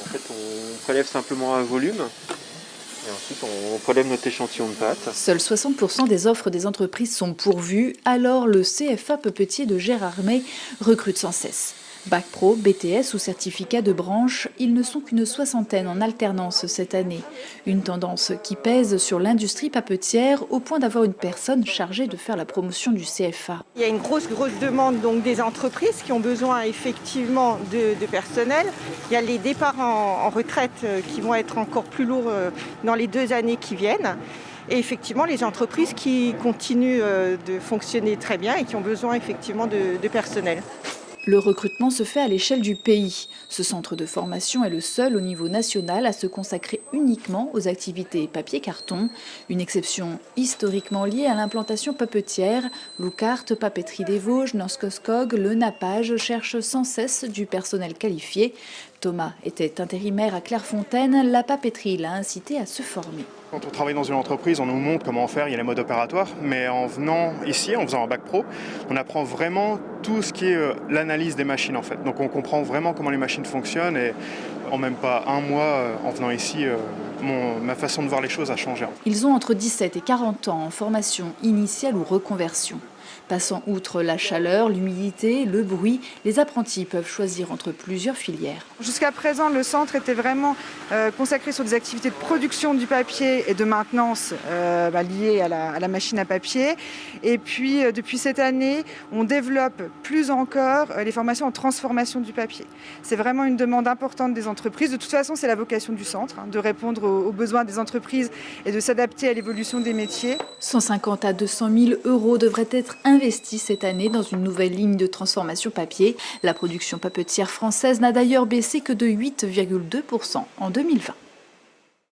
En fait, on prélève simplement un volume et ensuite on prélève notre échantillon de pâte. Seuls 60% des offres des entreprises sont pourvues, alors le CFA Papetier de Gérard May recrute sans cesse. Bac Pro, BTS ou certificat de branche, ils ne sont qu'une soixantaine en alternance cette année. Une tendance qui pèse sur l'industrie papetière au point d'avoir une personne chargée de faire la promotion du CFA. Il y a une grosse demande donc, des entreprises qui ont besoin effectivement de personnel. Il y a les départs en retraite qui vont être encore plus lourds dans les 2 années qui viennent. Et effectivement, les entreprises qui continuent de fonctionner très bien et qui ont besoin effectivement de personnel. Le recrutement se fait à l'échelle du pays. Ce centre de formation est le seul au niveau national à se consacrer uniquement aux activités papier-carton, une exception historiquement liée à l'implantation papetière. Loucarte, Papeterie des Vosges, Norskosskog, le Nappage cherchent sans cesse du personnel qualifié. Thomas était intérimaire à Clairefontaine, la papeterie l'a incité à se former. Quand on travaille dans une entreprise, on nous montre comment faire, il y a les modes opératoires, mais en venant ici, en faisant un bac pro, on apprend vraiment tout ce qui est l'analyse des machines en fait. Donc on comprend vraiment comment les machines fonctionnent et en même pas un mois, en venant ici, ma façon de voir les choses a changé. Ils ont entre 17 et 40 ans en formation initiale ou reconversion. Passant outre la chaleur, l'humidité, le bruit, les apprentis peuvent choisir entre plusieurs filières. Jusqu'à présent, le centre était vraiment consacré sur des activités de production du papier et de maintenance liées à la machine à papier. Et puis, depuis cette année, on développe plus encore les formations en transformation du papier. C'est vraiment une demande importante des entreprises. De toute façon, c'est la vocation du centre, de répondre aux besoins des entreprises et de s'adapter à l'évolution des métiers. 150 à 200 000 € devraient être investis cette année dans une nouvelle ligne de transformation papier. La production papetière française n'a d'ailleurs baissé que de 8,2% en 2020.